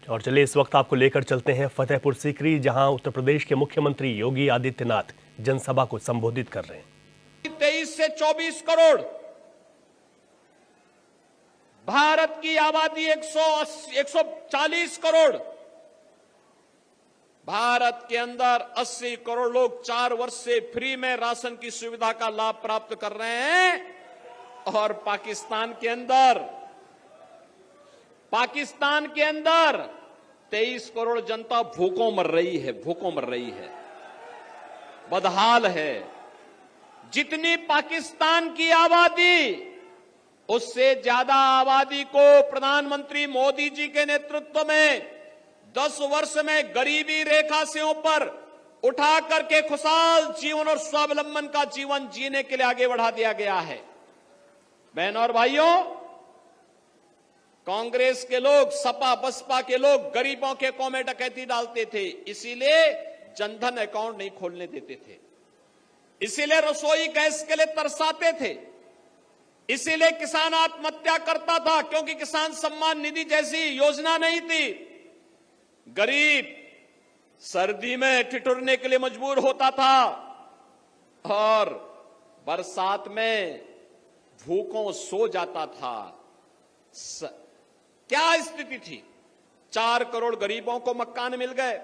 और चलिए इस वक्त आपको लेकर चलते हैं फतेहपुर सीकरी, जहां उत्तर प्रदेश के मुख्यमंत्री योगी आदित्यनाथ जनसभा को संबोधित कर रहे हैं। 23 से 24 करोड़, भारत की आबादी 140 करोड़, भारत के अंदर 80 करोड़ लोग 4 वर्ष से फ्री में राशन की सुविधा का लाभ प्राप्त कर रहे हैं। और पाकिस्तान के अंदर 23 करोड़ जनता भूखों मर रही है, बदहाल है। जितनी पाकिस्तान की आबादी, उससे ज्यादा आबादी को प्रधानमंत्री मोदी जी के नेतृत्व में 10 वर्ष में गरीबी रेखा से ऊपर उठा करके खुशहाल जीवन और स्वावलंबन का जीवन जीने के लिए आगे बढ़ा दिया गया है। बहनों और भाइयों, कांग्रेस के लोग, सपा बसपा के लोग गरीबों के अकाउंट में डकैती डालते थे, इसीलिए जनधन अकाउंट नहीं खोलने देते थे, इसीलिए रसोई गैस के लिए तरसाते थे, इसीलिए किसान आत्महत्या करता था, क्योंकि किसान सम्मान निधि जैसी योजना नहीं थी। गरीब सर्दी में ठिठुरने के लिए मजबूर होता था और बरसात में भूखों सो जाता था। क्या स्थिति थी? 4 करोड़ गरीबों को मकान मिल गए,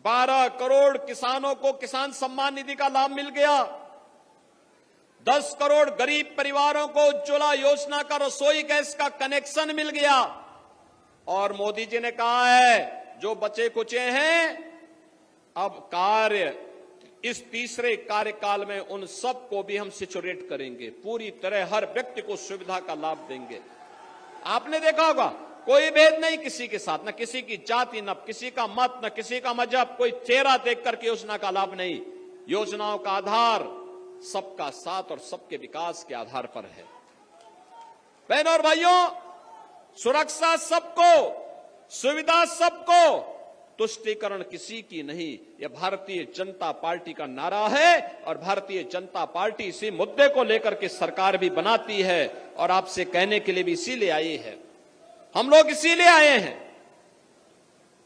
12 करोड़ किसानों को किसान सम्मान निधि का लाभ मिल गया, 10 करोड़ गरीब परिवारों को उज्ज्वला योजना का रसोई गैस का कनेक्शन मिल गया। और मोदी जी ने कहा है, जो बचे कुचे हैं, अब कार्य इस तीसरे कार्यकाल में उन सबको भी हम सिचुरेट करेंगे, पूरी तरह हर व्यक्ति को सुविधा का लाभ देंगे। आपने देखा होगा, कोई भेद नहीं किसी के साथ, न किसी की जाति, न किसी का मत, न किसी का मजहब, कोई चेहरा देख करके योजना का लाभ नहीं। योजनाओं का आधार सबका साथ और सबके विकास के आधार पर है। बहनों और भाइयों, सुरक्षा सबको, सुविधा सबको, तुष्टीकरण किसी की नहीं, यह भारतीय जनता पार्टी का नारा है। और भारतीय जनता पार्टी इसी मुद्दे को लेकर के सरकार भी बनाती है और आपसे कहने के लिए भी इसीलिए आई है। हम लोग इसीलिए आए हैं,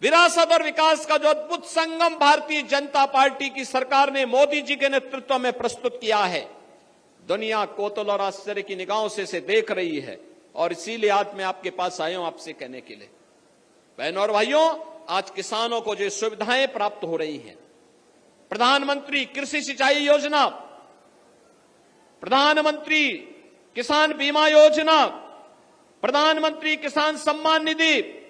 विरासत और विकास का जो अद्भुत संगम भारतीय जनता पार्टी की सरकार ने मोदी जी के नेतृत्व में प्रस्तुत किया है, दुनिया कौतूहल और आश्चर्य की निगाहों से इसे देख रही है। और इसीलिए आज मैं आपके पास आया हूं आपसे कहने के लिए। बहनों और भाइयों, आज किसानों को जो सुविधाएं प्राप्त हो रही हैं, प्रधानमंत्री कृषि सिंचाई योजना, प्रधानमंत्री किसान बीमा योजना, प्रधानमंत्री किसान सम्मान निधि,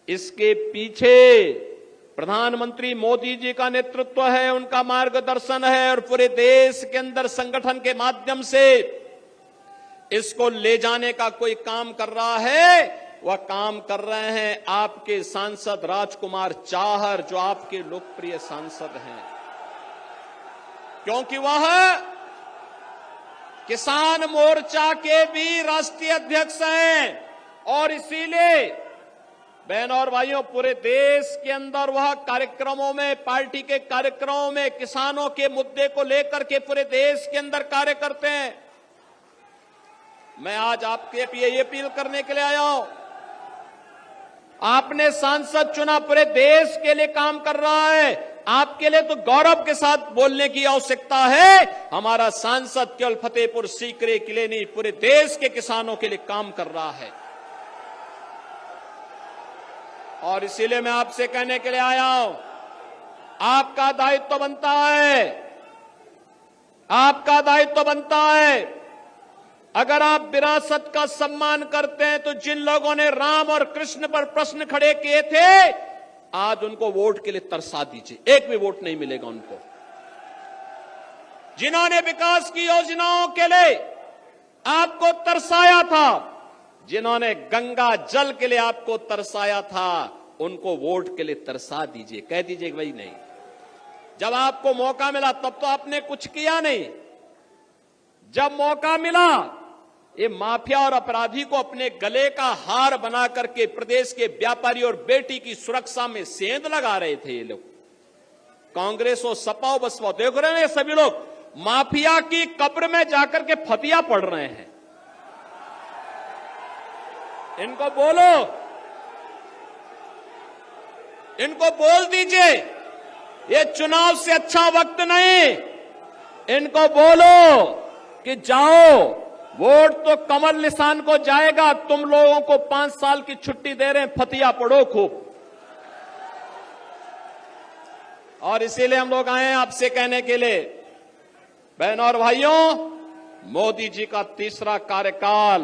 इसके पीछे प्रधानमंत्री मोदी जी का नेतृत्व है, उनका मार्गदर्शन है। और पूरे देश के अंदर संगठन के माध्यम से इसको ले जाने का कोई काम कर रहा है, वह काम कर रहे हैं आपके सांसद राजकुमार चाहर, जो आपके लोकप्रिय सांसद हैं, क्योंकि वह किसान मोर्चा के भी राष्ट्रीय अध्यक्ष हैं। और इसीलिए बहनों और भाइयों, पूरे देश के अंदर वह कार्यक्रमों में, पार्टी के कार्यक्रमों में किसानों के मुद्दे को लेकर के पूरे देश के अंदर कार्य करते हैं। मैं आज आपके ये अपील करने के लिए आया हूं, आपने सांसद चुना, पूरे देश के लिए काम कर रहा है, आपके लिए तो गौरव के साथ बोलने की आवश्यकता है। हमारा सांसद केवल फतेहपुर सीकरी के लिए नहीं, पूरे देश के किसानों के लिए काम कर रहा है। और इसीलिए मैं आपसे कहने के लिए आया हूं, आपका दायित्व बनता है, आपका दायित्व बनता है। अगर आप विरासत का सम्मान करते हैं, तो जिन लोगों ने राम और कृष्ण पर प्रश्न खड़े किए थे, आज उनको वोट के लिए तरसा दीजिए, एक भी वोट नहीं मिलेगा उनको। जिन्होंने विकास की योजनाओं के लिए आपको तरसाया था, जिन्होंने गंगा जल के लिए आपको तरसाया था, उनको वोट के लिए तरसा दीजिए, कह दीजिए भाई नहीं। जब आपको मौका मिला तब तो आपने कुछ किया नहीं, जब मौका मिला ये माफिया और अपराधी को अपने गले का हार बना करके प्रदेश के व्यापारी और बेटी की सुरक्षा में सेंध लगा रहे थे ये लोग। कांग्रेस और सपा और बसपा, देख रहे हैं सभी लोग माफिया की कब्र में जाकर के फतिया पढ़ रहे हैं। इनको बोलो इनको बोल दीजिए ये चुनाव से अच्छा वक्त नहीं। इनको बोलो कि जाओ, वोट तो कमल निशान को जाएगा। तुम लोगों को 5 साल की छुट्टी दे रहे हैं, फतिया पढ़ो खूब। और इसीलिए हम लोग आए हैं आपसे कहने के लिए, बहनों और भाइयों, मोदी जी का तीसरा कार्यकाल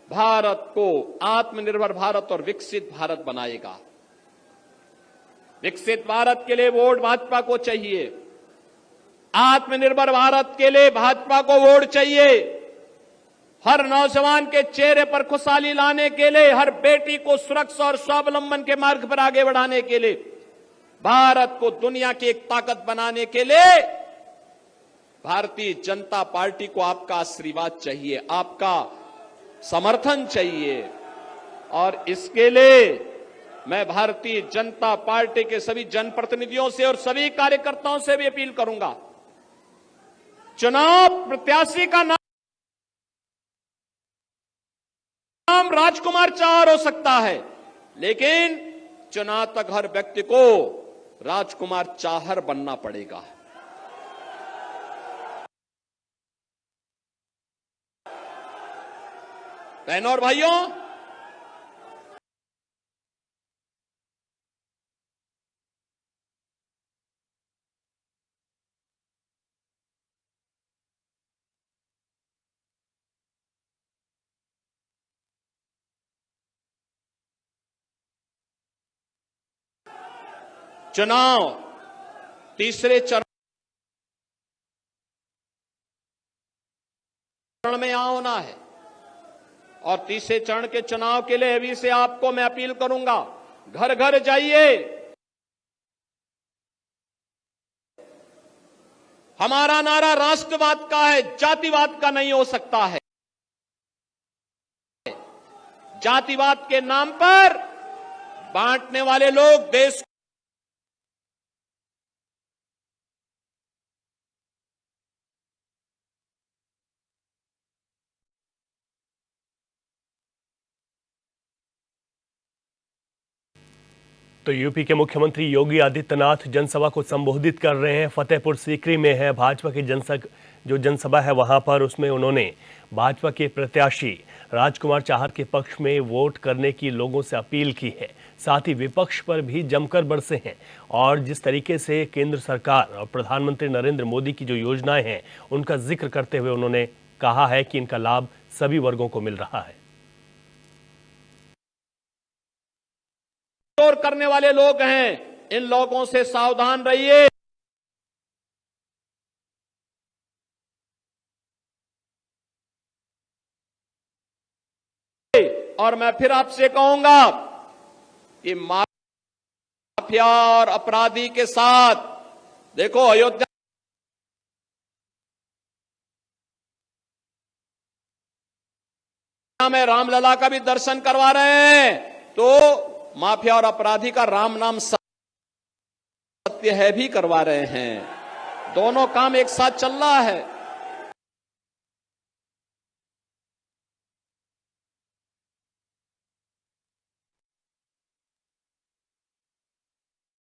भारत को आत्मनिर्भर भारत और विकसित भारत बनाएगा। विकसित भारत के लिए वोट भाजपा को चाहिए, आत्मनिर्भर भारत के लिए भाजपा को वोट चाहिए। हर नौजवान के चेहरे पर खुशहाली लाने के लिए, हर बेटी को सुरक्षा और स्वावलंबन के मार्ग पर आगे बढ़ाने के लिए, भारत को दुनिया की एक ताकत बनाने के लिए भारतीय जनता पार्टी को आपका आशीर्वाद चाहिए, आपका समर्थन चाहिए। और इसके लिए मैं भारतीय जनता पार्टी के सभी जनप्रतिनिधियों से और सभी कार्यकर्ताओं से भी अपील करूंगा, चुनाव प्रत्याशी का नाम राजकुमार चाहर हो सकता है, लेकिन चुनाव तक हर व्यक्ति को राजकुमार चाहर बनना पड़ेगा। बहनों और भाइयों, चुनाव तीसरे चरण में यहां होना है और तीसरे चरण के चुनाव के लिए अभी से आपको मैं अपील करूंगा, घर घर जाइए। हमारा नारा राष्ट्रवाद का है, जातिवाद का नहीं हो सकता है। जातिवाद के नाम पर बांटने वाले लोग देश तो यूपी के मुख्यमंत्री योगी आदित्यनाथ जनसभा को संबोधित कर रहे हैं। फतेहपुर सीकरी में है भाजपा की जनसभा है, वहां पर उसमें उन्होंने भाजपा के प्रत्याशी राजकुमार चाहर के पक्ष में वोट करने की लोगों से अपील की है। साथ ही विपक्ष पर भी जमकर बरसे हैं और जिस तरीके से केंद्र सरकार और प्रधानमंत्री नरेंद्र मोदी की जो योजनाएं हैं उनका जिक्र करते हुए उन्होंने कहा है कि इनका लाभ सभी वर्गों को मिल रहा है। करने वाले लोग हैं, इन लोगों से सावधान रहिए। और मैं फिर आपसे कहूंगा कि माफिया और अपराधी के साथ देखो, अयोध्या में रामलला का भी दर्शन करवा रहे हैं, तो माफिया और अपराधी का राम नाम सत्य है भी करवा रहे हैं। दोनों काम एक साथ चल रहा है।